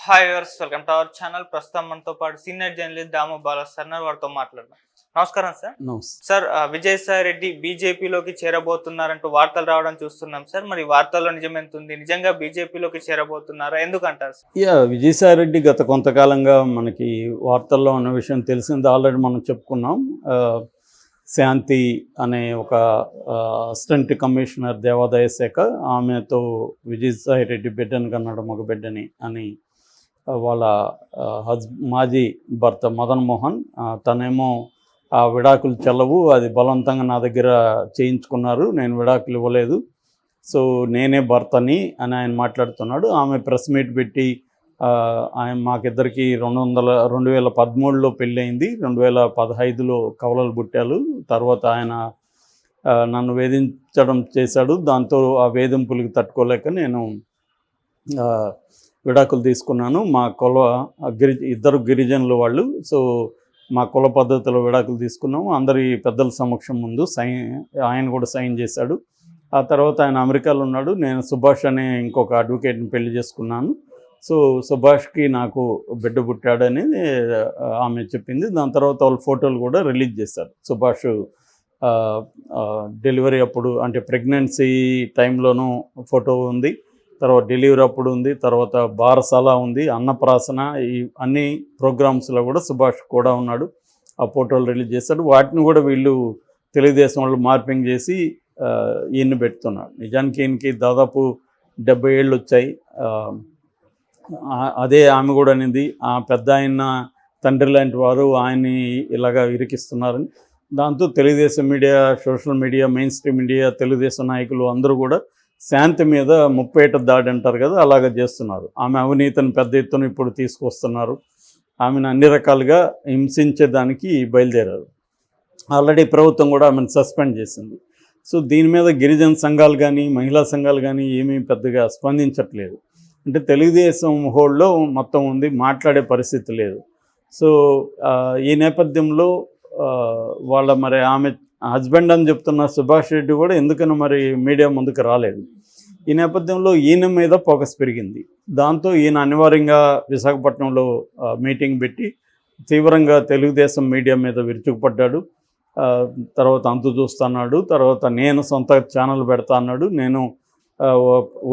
Hi viewers, welcome to our channel. ప్రస్తుతం మనతో పాటు సీనియర్ జర్నలిస్ట్ దాము బాలా సార్ వారితో మాట్లాడదాం. నమస్కారం సార్. సార్, విజయసాయి రెడ్డి బీజేపీలోకి చేరబోతున్నారంటూ వార్తలు రావడం చూస్తున్నాం సార్. మరి వార్తల్లో నిజం ఎంత ఉంది? నిజంగా బీజేపీలోకి చేరబోతున్నారా? ఎందుకంటారు సార్? విజయసాయి రెడ్డి గత కొంతకాలంగా మనకి వార్తల్లో ఉన్న విషయం తెలిసింది, ఆల్రెడీ మనం చెప్పుకున్నాం. శాంతి అనే ఒక అసిస్టెంట్ కమిషనర్ దేవాదాయ శాఖ, ఆమెతో విజయసాయి రెడ్డి బిడ్డని కన్నాడు, మగ బిడ్డని అని వాళ్ళ మాజీ భర్త మదన్ మోహన్, తనేమో ఆ విడాకులు చెల్లవు, అది బలవంతంగా నా దగ్గర చేయించుకున్నారు, నేను విడాకులు ఇవ్వలేదు, సో నేనే భర్తని అని ఆయన మాట్లాడుతున్నాడు. ఆమె ప్రెస్ మీట్ పెట్టి ఆయన మాకిద్దరికి 2013లో పెళ్ళయింది, 2015లో కవలలు పుట్టాలు, తర్వాత ఆయన నన్ను వేధించడం చేశాడు, దాంతో ఆ వేధింపులకు తట్టుకోలేక నేను విడాకులు తీసుకున్నాను. మా ఇద్దరు గిరిజనులు వాళ్ళు, సో మా కుల పద్ధతిలో విడాకులు తీసుకున్నాము. అందరి పెద్దల సమక్షం ముందు ఆయన కూడా సైన్ చేశాడు. ఆ తర్వాత ఆయన అమెరికాలో ఉన్నాడు. నేను సుభాష్ అనే ఇంకొక అడ్వకేట్ని పెళ్లి చేసుకున్నాను. సో సుభాష్కి నాకు బిడ్డ పుట్టాడని ఆమె చెప్పింది. దాని తర్వాత వాళ్ళ ఫోటోలు కూడా రిలీజ్ చేశారు. సుభాష్ డెలివరీ అప్పుడు, అంటే ప్రెగ్నెన్సీ టైంలోనూ ఫోటో ఉంది, తర్వాత డెలివరీ అప్పుడు ఉంది, తర్వాత బారసాల ఉంది, అన్నప్రాసన, ఈ అన్ని ప్రోగ్రామ్స్లో కూడా సుభాష్ కూడా ఉన్నాడు. ఆ ఫోటోలు రిలీజ్ చేశాడు. వాటిని కూడా వీళ్ళు తెలుగుదేశం వాళ్ళు మార్పింగ్ చేసి ఈయన్ని పెడుతున్నాడు. నిజానికి ఈయనకి దాదాపు 70 ఏళ్ళు వచ్చాయి. అదే ఆమె కూడా అనేది, ఆ పెద్ద ఆయన తండ్రి లాంటి వారు ఆయన్ని ఇలాగా ఇరికిస్తున్నారని. దాంతో Telugu Desam media, social media, main stream media, Telugu Desam నాయకులు అందరూ కూడా శాంతి మీద ముప్పేట దాడి అంటారు కదా, అలాగ చేస్తున్నారు. ఆమె అవినీతిని పెద్ద ఎత్తున ఇప్పుడు తీసుకొస్తున్నారు. ఆమెను అన్ని రకాలుగా హింసించేదానికి బయలుదేరారు. ఆల్రెడీ ప్రభుత్వం కూడా ఆమెను సస్పెండ్ చేసింది. సో దీని మీద గిరిజన సంఘాలు కానీ, మహిళా సంఘాలు కానీ ఏమీ పెద్దగా స్పందించట్లేదు. అంటే తెలుగుదేశం హోల్డ్లో మొత్తం ఉంది, మాట్లాడే పరిస్థితి లేదు. సో ఈ నేపథ్యంలో మరి ఆమె హస్బెండ్ అని చెప్తున్న సుభాష్ రెడ్డి కూడా ఎందుకని మరి మీడియా ముందుకు రాలేదు. ఈ నేపథ్యంలో ఈయన మీద ఫోకస్ పెరిగింది. దాంతో ఈయన అనివార్యంగా విశాఖపట్నంలో మీటింగ్ పెట్టి తీవ్రంగా తెలుగుదేశం మీడియా మీద విరుచుకుపడ్డాడు. తర్వాత అంతు చూస్తున్నాడు. తర్వాత నేను సొంత ఛానల్ పెడతా అన్నాడు. నేను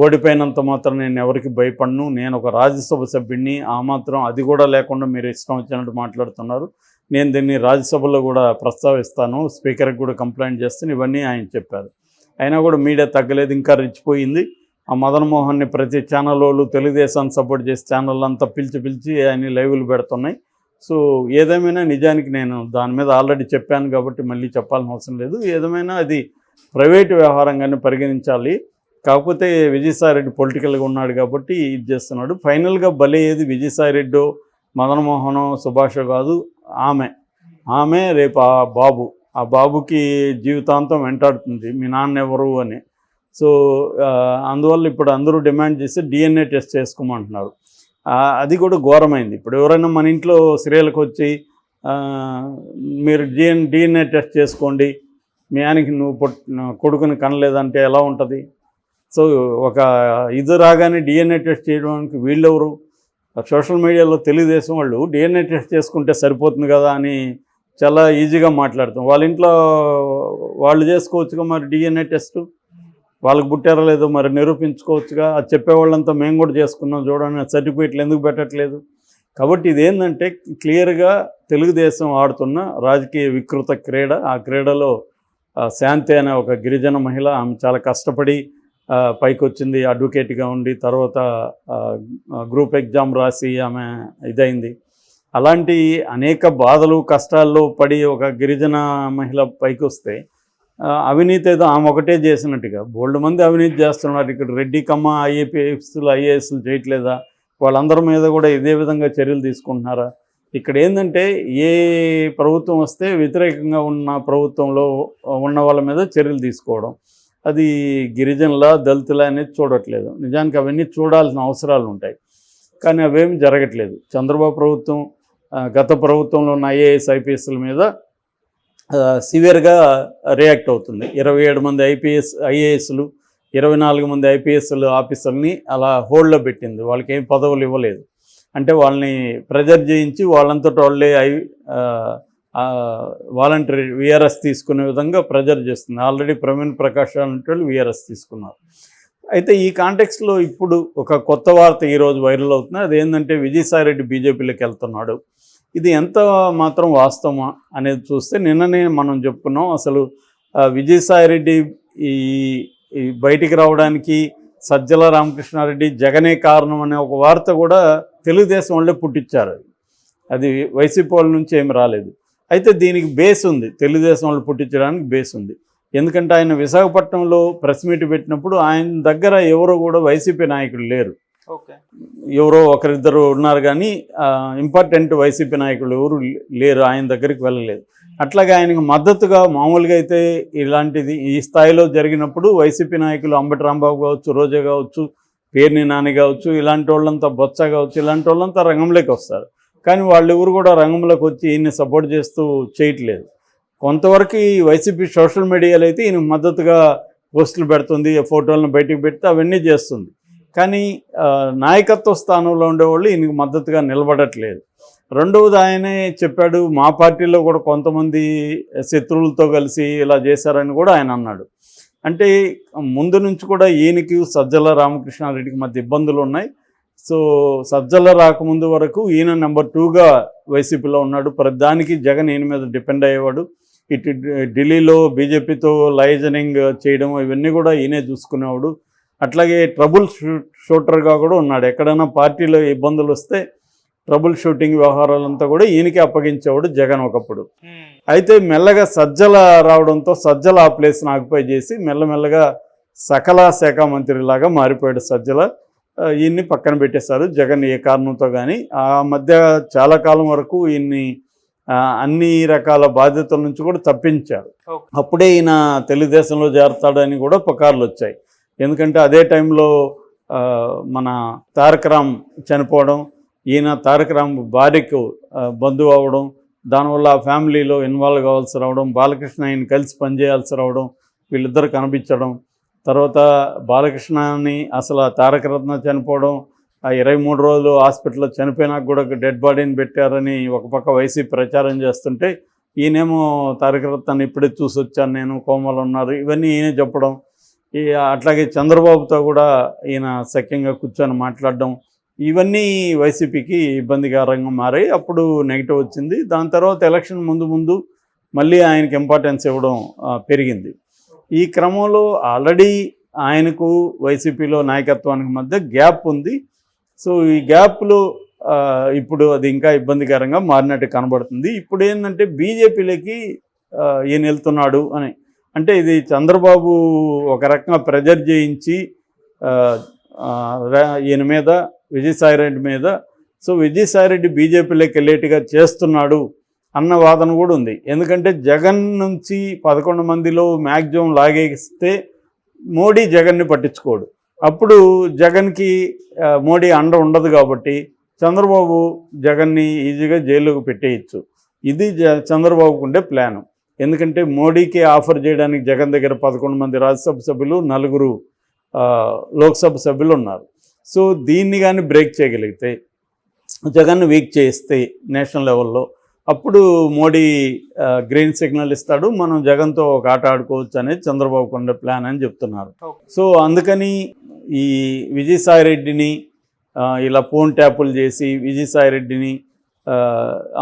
ఓడిపోయినంత మాత్రం నేను ఎవరికి భయపడను, నేను ఒక రాజ్యసభ సభ్యుడిని, ఆ మాత్రం అది కూడా లేకుండా మీరు ఇష్టం వచ్చినట్టు మాట్లాడుతున్నారు, నేను దీన్ని రాజ్యసభలో కూడా ప్రస్తావిస్తాను, స్పీకర్కి కూడా కంప్లైంట్ చేస్తాను, ఇవన్నీ ఆయన చెప్పారు. అయినా కూడా మీడియా తగ్గలేదు, ఇంకా రెచ్చిపోయింది. ఆ మదన్ మోహన్ని ప్రతి ఛానల్ వాళ్ళు తెలుగుదేశాన్ని సపోర్ట్ చేసే ఛానల్ అంతా పిలిచి ఆయన లైవ్లు పెడుతున్నాయి. సో ఏదేమైనా నిజానికి నేను దాని మీద ఆల్రెడీ చెప్పాను కాబట్టి మళ్ళీ చెప్పాల్సిన అవసరం లేదు. ఏదేమైనా అది ప్రైవేటు వ్యవహారంగానే పరిగణించాలి. కాకపోతే విజయసాయిరెడ్డి పొలిటికల్గా ఉన్నాడు కాబట్టి ఇది చేస్తున్నాడు. ఫైనల్గా బలి ఏది విజయసాయిరెడ్డో, మదన్ మోహనో, సుభాషో కాదు, ఆమె రేపు ఆ బాబుకి జీవితాంతం వెంటాడుతుంది, మీ నాన్న ఎవరు అని. సో అందువల్ల ఇప్పుడు అందరూ డిమాండ్ చేసి DNA టెస్ట్ చేసుకోమంటున్నారు. అది కూడా ఘోరమైంది. ఇప్పుడు ఎవరైనా మన ఇంట్లో సీరియల్కి వచ్చి మీరు DNA టెస్ట్ చేసుకోండి, మీ ఆయనకి నువ్వు కొడుకుని కనలేదంటే ఎలా ఉంటుంది? సో ఒక ఇది రాగానే DNA టెస్ట్ చేయడానికి వీళ్ళెవరు? సోషల్ మీడియాలో తెలుగుదేశం వాళ్ళు DNA టెస్ట్ చేసుకుంటే సరిపోతుంది కదా అని చాలా ఈజీగా మాట్లాడుతాం. వాళ్ళ ఇంట్లో వాళ్ళు చేసుకోవచ్చుగా మరి DNA టెస్ట్, వాళ్ళకి పుట్టారో లేదో మరి నిరూపించుకోవచ్చుగా. అది చెప్పేవాళ్ళంతా మేము కూడా చేసుకున్నాం చూడండి, సర్టిఫికేట్లు ఎందుకు పెట్టట్లేదు? కాబట్టి ఇదేంటంటే క్లియర్గా తెలుగుదేశం ఆడుతున్న రాజకీయ వికృత క్రీడ. ఆ క్రీడలో శాంతి అనే ఒక గిరిజన మహిళ, ఆమె చాలా కష్టపడి పైకి వచ్చింది, అడ్వకేట్గా ఉండి, తర్వాత గ్రూప్ ఎగ్జామ్ రాసి ఆమె ఇదైంది. అలాంటి అనేక బాధలు కష్టాల్లో పడి ఒక గిరిజన మహిళ పైకి వస్తే అవినీతి ఏదో ఆమె ఒకటే చేసినట్టుగా బోల్డ్ మంది అవినీతి చేస్తున్నారు. ఇక్కడ రెడ్డి కమ్మ ఐఏఎస్లు చేయట్లేదా? వాళ్ళందరి మీద కూడా ఇదే విధంగా చర్యలు తీసుకుంటున్నారా? ఇక్కడ ఏంటంటే ఏ ప్రభుత్వం వస్తే వ్యతిరేకంగా ఉన్న ప్రభుత్వంలో ఉన్న వాళ్ళ మీద చర్యలు తీసుకోవడం, అది గిరిజనుల దళితుల అనేది చూడట్లేదు. నిజానికి అవన్నీ చూడాల్సిన అవసరాలు ఉంటాయి, కానీ అవేమి జరగట్లేదు. చంద్రబాబు ప్రభుత్వం గత ప్రభుత్వంలో ఉన్న IAS-IPSల మీద సివియర్గా రియాక్ట్ అవుతుంది. 27 మంది IASలు, 24 మంది IPSలు ఆఫీసర్ని అలా హోల్డ్లో పెట్టింది. వాళ్ళకి ఏం పదవులు ఇవ్వలేదు. అంటే వాళ్ళని ప్రెజర్ చేయించి వాళ్ళంతట వాళ్ళే వాలంటరీ విఆర్ఎస్ తీసుకునే విధంగా ప్రెజర్ చేస్తుంది. ఆల్రెడీ ప్రవీణ్ ప్రకాష్ అంటే వాళ్ళు విఆర్ఎస్ తీసుకున్నారు. అయితే ఈ కాంటెక్స్లో ఇప్పుడు ఒక కొత్త వార్త ఈరోజు వైరల్ అవుతుంది. అదేంటంటే విజయసాయిరెడ్డి బీజేపీలోకి వెళ్తున్నాడు. ఇది ఎంత మాత్రం వాస్తవమా అనేది చూస్తే నిన్ననే మనం చెప్పుకున్నాం. అసలు విజయసాయిరెడ్డి ఈ బయటికి రావడానికి సజ్జల రామకృష్ణారెడ్డి జగనే కారణం అనే ఒక వార్త కూడా తెలుగుదేశం వాళ్ళే పుట్టించారు. అది వైసీపీ వాళ్ళ నుంచి ఏమి రాలేదు. అయితే దీనికి బేస్ ఉంది, తెలుగుదేశం వాళ్ళు పుట్టించడానికి బేస్ ఉంది. ఎందుకంటే ఆయన విశాఖపట్నంలో ప్రెస్ మీట్ పెట్టినప్పుడు ఆయన దగ్గర ఎవరో కూడా వైసీపీ నాయకులు లేరు. ఎవరో ఒకరిద్దరు ఉన్నారు కానీ ఇంపార్టెంట్ వైసీపీ నాయకులు ఎవరు లేరు, ఆయన దగ్గరికి వెళ్ళలేదు. అట్లాగే ఆయనకు మద్దతుగా మామూలుగా అయితే ఇలాంటిది ఈ స్థాయిలో జరిగినప్పుడు వైసీపీ నాయకులు అంబటి రాంబాబు కావచ్చు, రోజా కావచ్చు, పేర్ని నాని కావచ్చు, ఇలాంటి వాళ్ళంతా బొత్స కావచ్చు, ఇలాంటి వాళ్ళంతా రంగంలోకి వస్తారు. కానీ వాళ్ళు ఎవరు కూడా రంగంలోకి వచ్చి ఈయన్ని సపోర్ట్ చేస్తూ చేయట్లేదు. కొంతవరకు ఈ వైసీపీ సోషల్ మీడియాలో అయితే ఈయన మద్దతుగా పోస్టులు పెడుతుంది, ఫోటోలను బయటకు పెడితే అవన్నీ చేస్తుంది. కానీ నాయకత్వ స్థానంలో ఉండేవాళ్ళు ఈయనకు మద్దతుగా నిలబడట్లేదు. రెండవది ఆయనే చెప్పాడు, మా పార్టీలో కూడా కొంతమంది శత్రువులతో కలిసి ఇలా చేశారని కూడా ఆయన అన్నాడు. అంటే ముందు నుంచి కూడా ఈయనకి సజ్జల రామకృష్ణారెడ్డికి మధ్య ఇబ్బందులు ఉన్నాయి. సో సజ్జల రాకముందు వరకు ఈయన నెంబర్ 2గా వైసీపీలో ఉన్నాడు. ప్రతిదానికి జగన్ ఈయన మీద డిపెండ్ అయ్యేవాడు. ఇటు ఢిల్లీలో బీజేపీతో లైజనింగ్ చేయడం ఇవన్నీ కూడా ఈయనే చూసుకునేవాడు. అట్లాగే ట్రబుల్ షూటర్గా కూడా ఉన్నాడు. ఎక్కడైనా పార్టీలో ఇబ్బందులు వస్తే ట్రబుల్ షూటింగ్ వ్యవహారాలంతా కూడా ఈయనకే అప్పగించేవాడు జగన్ ఒకప్పుడు. అయితే మెల్లగా సజ్జల రావడంతో సజ్జల ఆ ప్లేస్ని ఆక్యుపై చేసి మెల్లమెల్లగా సకల శాఖ మంత్రిలాగా మారిపోయాడు సజ్జల. ఈయన్ని పక్కన పెట్టేశారు జగన్ ఏ కారణంతో. కానీ ఆ మధ్య చాలా కాలం వరకు ఈయన్ని అన్ని రకాల బాధ్యతల నుంచి కూడా తప్పించారు. అప్పుడే ఈయన తెలుగుదేశంలో చేరతాడని కూడా పుకార్లు వచ్చాయి. ఎందుకంటే అదే టైంలో మన తారక రామ్ చనిపోవడం, ఈయన తారక రామ్ భార్యకు బంధువు అవ్వడం, దానివల్ల ఆ ఫ్యామిలీలో ఇన్వాల్వ్ కావాల్సి రావడం, బాలకృష్ణ ఆయన కలిసి పనిచేయాల్సి రావడం, వీళ్ళిద్దరు కనిపించడం, తర్వాత బాలకృష్ణని అసలు తారక రత్న చనిపోవడం, ఆ 23 రోజులు హాస్పిటల్లో చనిపోయినాక కూడా డెడ్ బాడీని పెట్టారని ఒక పక్క వైసీపీ ప్రచారం చేస్తుంటే ఈయనేమో తారక రత్నాన్ని ఇప్పుడే చూసి వచ్చాను నేను, కోమలు ఉన్నారు, ఇవన్నీ ఈయనే చెప్పడం. అట్లాగే చంద్రబాబుతో కూడా ఈయన సఖ్యంగా కూర్చొని మాట్లాడడం, ఇవన్నీ వైసీపీకి ఇబ్బందికరంగా మారాయి. అప్పుడు నెగిటివ్ వచ్చింది. దాని తర్వాత ఎలక్షన్ ముందు మళ్ళీ ఆయనకి ఇంపార్టెన్స్ ఇవ్వడం పెరిగింది. ఈ క్రమంలో ఆల్రెడీ ఆయనకు వైసీపీలో నాయకత్వానికి మధ్య గ్యాప్ ఉంది. సో ఈ గ్యాప్లో ఇప్పుడు అది ఇంకా ఇబ్బందికరంగా మారినట్టు కనబడుతుంది. ఇప్పుడు ఏంటంటే బీజేపీలోకి ఈయన వెళ్తున్నాడు అని అంటే ఇది చంద్రబాబు ఒక రకంగా ప్రెజర్ చేయించి ఈయన మీద, విజయసాయిరెడ్డి మీద, సో విజయసాయిరెడ్డి బీజేపీలోకి వెళ్ళేట్టుగా చేస్తున్నాడు అన్న వాదన కూడా ఉంది. ఎందుకంటే జగన్ నుంచి 11 మందిలో మ్యాక్సిమం లాగేస్తే మోడీ జగన్ని పట్టించుకోడు. అప్పుడు జగన్కి మోడీ అండ ఉండదు కాబట్టి చంద్రబాబు జగన్ని ఈజీగా జైలుకు పెట్టేయచ్చు. ఇది చంద్రబాబుకు ఉండే ప్లాను. ఎందుకంటే మోడీకి ఆఫర్ చేయడానికి జగన్ దగ్గర 11 మంది రాజ్యసభ సభ్యులు, 4 లోక్సభ సభ్యులు ఉన్నారు. సో దీన్ని కానీ బ్రేక్ చేయగలిగితే, జగన్ను వీక్ చేస్తే నేషనల్ లెవెల్లో, అప్పుడు మోడీ గ్రీన్ సిగ్నల్ ఇస్తాడు, మనం జగన్తో ఒక ఆట ఆడుకోవచ్చు అనేది చంద్రబాబు ఉండే ప్లాన్ అని చెప్తున్నారు. సో అందుకని ఈ విజయసాయిరెడ్డిని ఇలా ఫోన్ ట్యాపులు చేసి విజయసాయిరెడ్డిని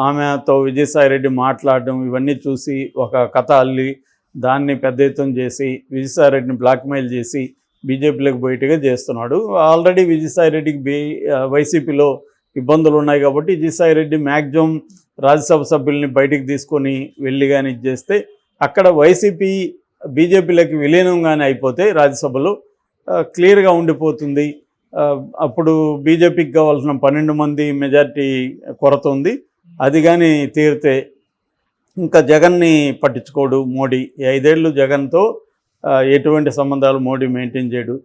ఆమెతో విజయసాయిరెడ్డి మాట్లాడడం ఇవన్నీ చూసి ఒక కథ అల్లి దాన్ని పెద్ద ఎత్తున చేసి విజయసాయిరెడ్డిని బ్లాక్మెయిల్ చేసి బీజేపీలోకి బయటగా చేస్తున్నాడు. ఆల్రెడీ విజయసాయిరెడ్డికి వైసీపీలో ఇబ్బందులు ఉన్నాయి కాబట్టి విజయసాయిరెడ్డి మ్యాక్సిమం రాజ్యసభ సభ్యుల్ని బయటికి తీసుకొని వెళ్ళి కానీ చేస్తే అక్కడ వైసీపీ బీజేపీలోకి విలీనంగానే అయిపోతే రాజ్యసభలో క్లియర్గా ఉండిపోతుంది. అప్పుడు బీజేపీకి కావాల్సిన 12 మంది మెజార్టీ కొరత ఉంది. అది కానీ తీరితే ఇంకా జగన్ని పట్టించుకోడు మోడీ. 5 ఏళ్ళు జగన్తో ఎటువంటి సంబంధాలు మోడీ మెయింటైన్ చేయడు.